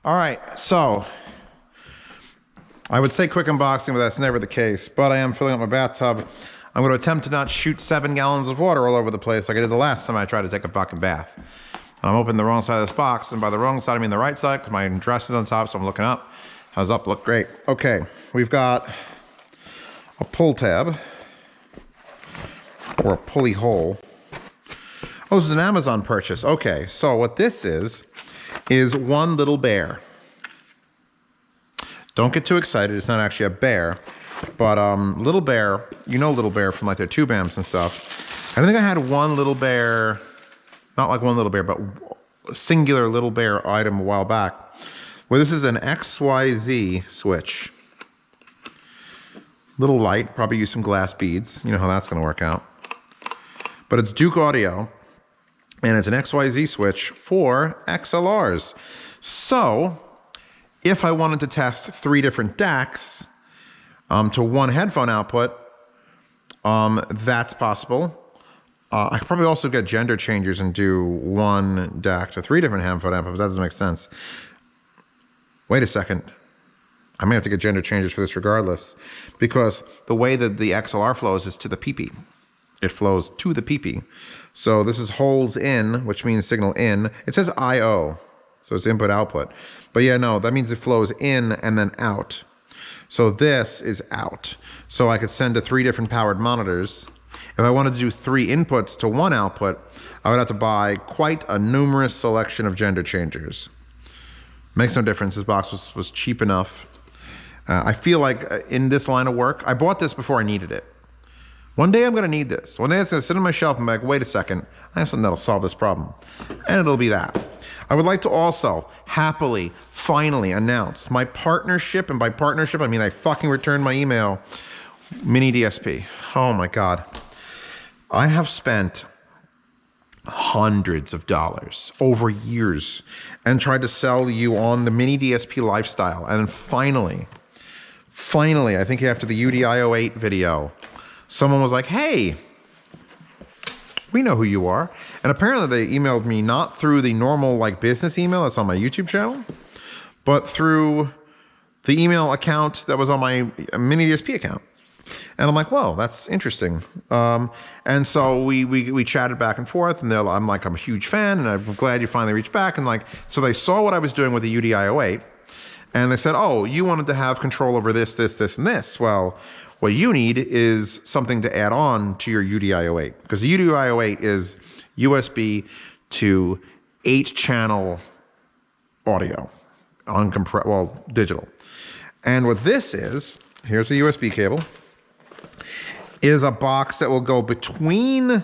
All right, so I would say quick unboxing, but that's never the case. But I am filling up my bathtub. I'm going to attempt to not shoot 7 gallons of water all over the place like I did the last time I tried to take a fucking bath. I'm opening the wrong side of this box, and by the wrong side I mean the right side because my dress is on top, so I'm looking up. How's up? Look great. Okay, we've got a pull tab or a pulley hole. Oh, this is an Amazon purchase. Okay, so what this is one little bear. Don't get too excited. It's not actually a bear, but little bear. You know little bear from like their tube amps and stuff. I think I had one little bear, not like one little bear, but a singular little bear item a while back. Well, this is an XYZ switch. Little light, probably use some glass beads. You know how that's going to work out. But it's Duke Audio, and it's an XYZ switch for XLRs. So, if I wanted to test 3 different DACs to 1 headphone output, that's possible. I could probably also get gender changers and do 1 DAC to 3 different headphone outputs, but that doesn't make sense. Wait a second. I may have to get gender changers for this regardless, because the way that the XLR flows is to the PP. It flows to the PP. So this is holes in, which means signal in. It says I/O, so it's input output. But yeah, no, that means it flows in and then out. So this is out. So I could send to 3 different powered monitors. If I wanted to do 3 inputs to 1 output, I would have to buy quite a numerous selection of gender changers. Makes no difference. This box was cheap enough. I feel like in this line of work, I bought this before I needed it. One day I'm going to need this. One day it's going to sit on my shelf and be like, wait a second, I have something that'll solve this problem. And it'll be that. I would like to also happily, finally announce my partnership, and by partnership I mean I fucking returned my email, miniDSP. Oh my God. I have spent hundreds of dollars over years and tried to sell you on the miniDSP lifestyle. And finally, I think after the UDI08 video, someone was like, hey, we know who you are. And apparently they emailed me not through the normal like business email that's on my YouTube channel, but through the email account that was on my miniDSP account. And I'm like, whoa, that's interesting. And so we chatted back and forth, and I'm like, I'm a huge fan, and I'm glad you finally reached back. And like, so they saw what I was doing with the UDI08, and they said, oh, you wanted to have control over this, this, this, and this. Well, what you need is something to add on to your UDI08, because the UDI08 is USB to 8-channel audio, digital. And what this is, here's a USB cable, is a box that will go between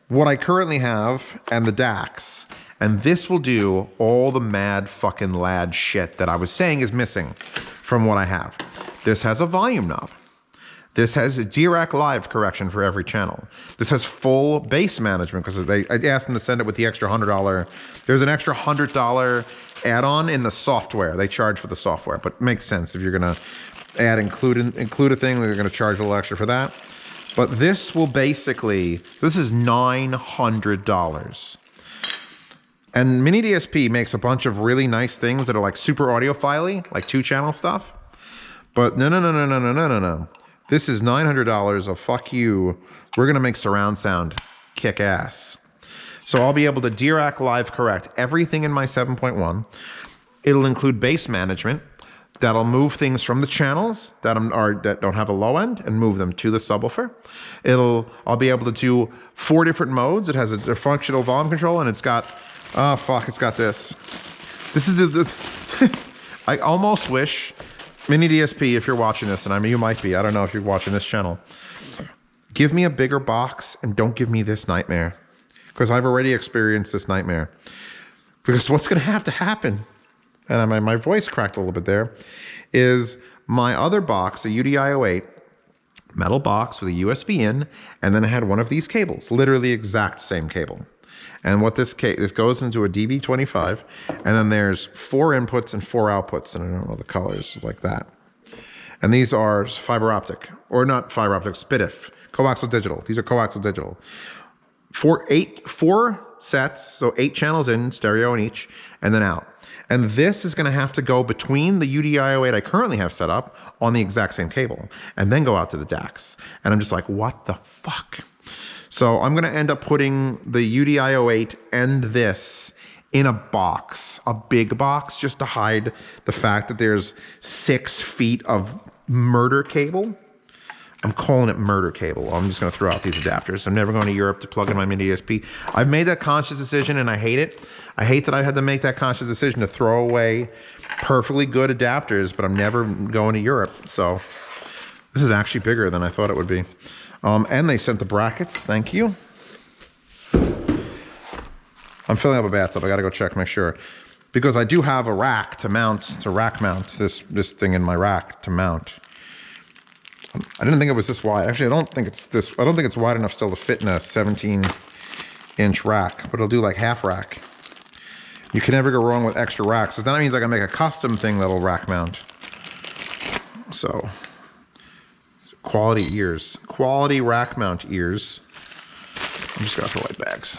what I currently have and the DACs. And this will do all the mad fucking lad shit that I was saying is missing from what I have. This has a volume knob. This has a Dirac live correction for every channel. This has full bass management, because I asked them to send it with the extra $100. There's an extra $100 add-on in the software. They charge for the software, but it makes sense if you're gonna include a thing, they're gonna charge a little extra for that. But this will basically, this is $900. And miniDSP makes a bunch of really nice things that are like super audiophile-y, like 2-channel stuff. But no. This is $900 of fuck you. We're gonna make surround sound kick ass. So I'll be able to Dirac live correct everything in my 7.1. It'll include bass management. That'll move things from the channels that don't have a low end and move them to the subwoofer. I'll be able to do 4 different modes. It has a functional volume control, and it's got, it's got this. This is I almost wish, miniDSP, if you're watching this, and I mean you might be, I don't know if you're watching this channel, give me a bigger box and don't give me this nightmare, because I've already experienced this nightmare. Because what's gonna have to happen, and my voice cracked a little bit there, is my other box, a UDI08, metal box with a USB in, and then it had one of these cables, literally exact same cable. And what this goes into a DB25, and then there's 4 inputs and 4 outputs, and I don't know the colors like that. And these are fiber optic, or not fiber optic, SPDIF, coaxial digital. These are coaxial digital. 4 sets, so 8 channels in, stereo in each, and then out. And this is gonna have to go between the UDI08 I currently have set up on the exact same cable, and then go out to the DACs. And I'm just like, what the fuck? So I'm gonna end up putting the UDI08 and this in a box, a big box, just to hide the fact that there's 6 feet of murder cable. I'm calling it murder cable. I'm just gonna throw out these adapters. I'm never going to Europe to plug in my miniDSP. I've made that conscious decision and I hate it. I hate that I had to make that conscious decision to throw away perfectly good adapters, but I'm never going to Europe. So this is actually bigger than I thought it would be. And they sent the brackets, thank you. I'm filling up a bathtub. I gotta go check, make sure. Because I do have a rack to mount, to rack mount this thing in my rack to mount. I didn't think it was this wide. Actually, I don't think it's wide enough still to fit in a 17-inch rack, but it'll do like half rack. You can never go wrong with extra racks. So that means I can make a custom thing that'll rack mount. So, quality ears. Quality rack mount ears. I'm just gonna throw away bags.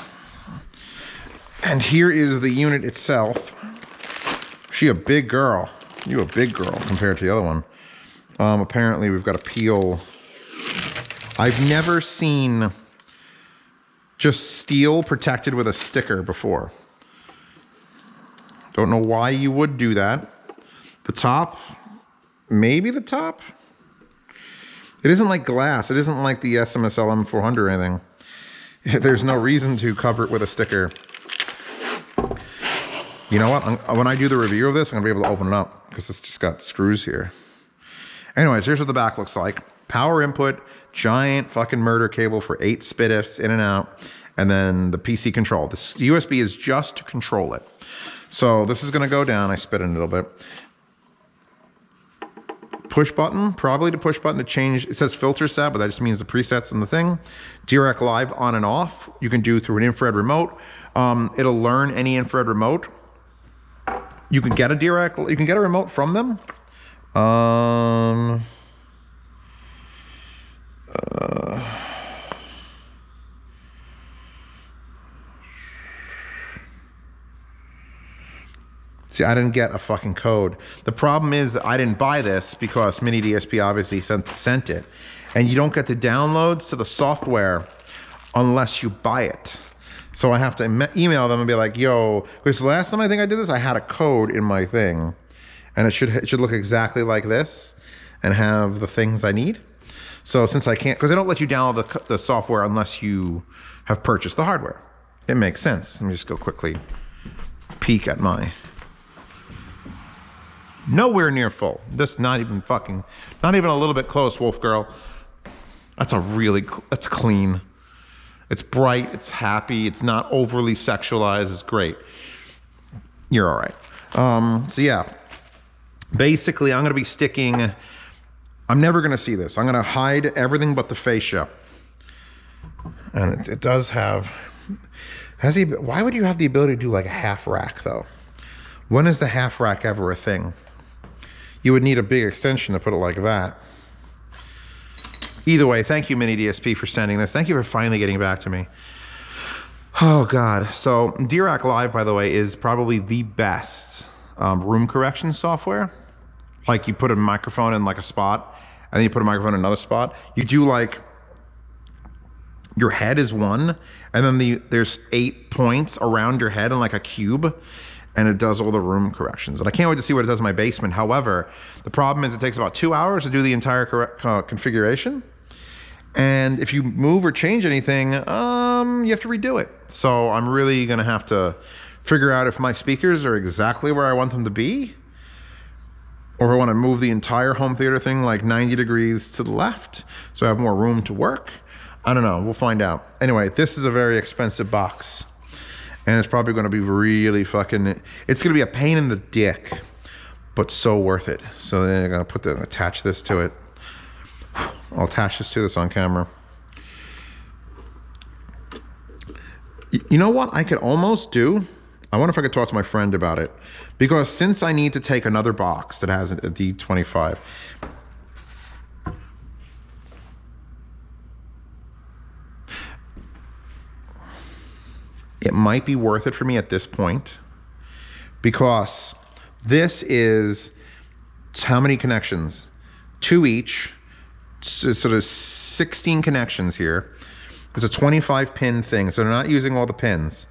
And here is the unit itself. She a big girl. You a big girl compared to the other one. Apparently we've got a peel. I've never seen just steel protected with a sticker before. Don't know why you would do that. The top, maybe the top. It isn't like glass. It isn't like the SMSL M400 or anything. There's no reason to cover it with a sticker. You know what? When I do the review of this, I'm gonna be able to open it up because it's just got screws here. Anyways, here's what the back looks like. Power input, giant fucking murder cable for 8 SPDIFs in and out, and then the PC control. This USB is just to control it. So this is gonna go down. I spit in a little bit. Push button, probably the push button to change. It says filter set, but that just means the presets in the thing. Dirac Live on and off. You can do through an infrared remote. It'll learn any infrared remote. You can get a Dirac, you can get a remote from them. See, I didn't get a fucking code. The problem is I didn't buy this because miniDSP obviously sent it. And you don't get the downloads to the software unless you buy it. So I have to email them and be like, yo, because the last time I think I did this, I had a code in my thing. And it should look exactly like this and have the things I need. So since I can't, because they don't let you download the software unless you have purchased the hardware. It makes sense. Let me just go quickly peek at my, nowhere near full. Just not even a little bit close, Wolf Girl. That's that's clean. It's bright, it's happy, it's not overly sexualized, it's great. You're all right. So yeah, basically I'm gonna be sticking, I'm never gonna see this. I'm gonna hide everything but the fascia. And it does have, why would you have the ability to do like a half rack though? When is the half rack ever a thing? You would need a big extension to put it like that. Either way, thank you miniDSP for sending this. Thank you for finally getting back to me. Oh God. So Dirac Live, by the way, is probably the best room correction software. Like you put a microphone in like a spot and then you put a microphone in another spot. You do like, your head is one and then there's 8 points around your head in like a cube and it does all the room corrections. And I can't wait to see what it does in my basement. However, the problem is it takes about 2 hours to do the entire configuration. And if you move or change anything, you have to redo it. So I'm really gonna have to figure out if my speakers are exactly where I want them to be, or if I wanna move the entire home theater thing like 90 degrees to the left, so I have more room to work. I don't know, we'll find out. Anyway, this is a very expensive box. And it's probably gonna be really fucking, it's gonna be a pain in the dick, but so worth it. So then I'm gonna attach this to it. I'll attach this on camera. You know what I could almost do? I wonder if I could talk to my friend about it. Because since I need to take another box that has a D25, it might be worth it for me at this point, because this is how many connections? 2 each, so there's 16 connections here. It's a 25 pin thing, so they're not using all the pins.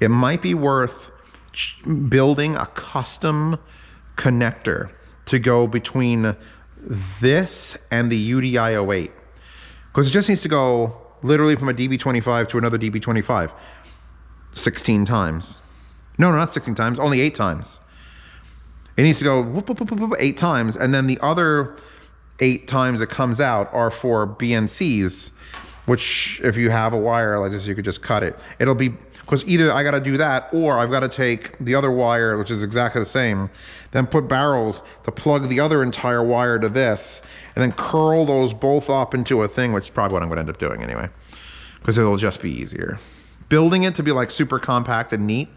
It might be worth building a custom connector to go between this and the UDI-08, because it just needs to go literally from a DB25 to another DB25 16 times. No, not 16 times, only 8 times. It needs to go whoop, whoop, whoop, whoop, whoop, 8 times, and then the other 8 times it comes out are for BNCs, which if you have a wire like this, you could just cut it. It'll be, because either I got to do that, or I've got to take the other wire, which is exactly the same, then put barrels to plug the other entire wire to this, and then curl those both up into a thing, which is probably what I'm going to end up doing anyway, because it'll just be easier. Building it to be like super compact and neat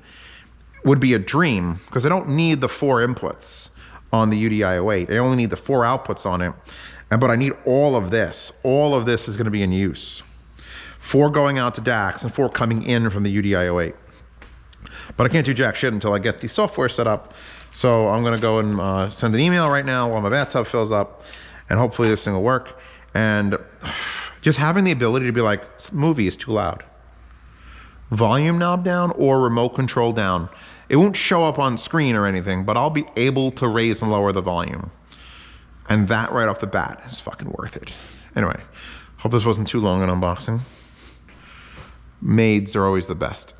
would be a dream, because I don't need the 4 inputs on the UDI-08. I only need the 4 outputs on it, but I need all of this. All of this is going to be in use. 4 going out to DACs and 4 coming in from the UDI-08. But I can't do jack shit until I get the software set up. So I'm going to go and send an email right now while my bathtub fills up, and hopefully this thing will work. And just having the ability to be like, movie is too loud. Volume knob down or remote control down. It won't show up on screen or anything, but I'll be able to raise and lower the volume. And that right off the bat is fucking worth it. Anyway, hope this wasn't too long an unboxing. Maids are always the best.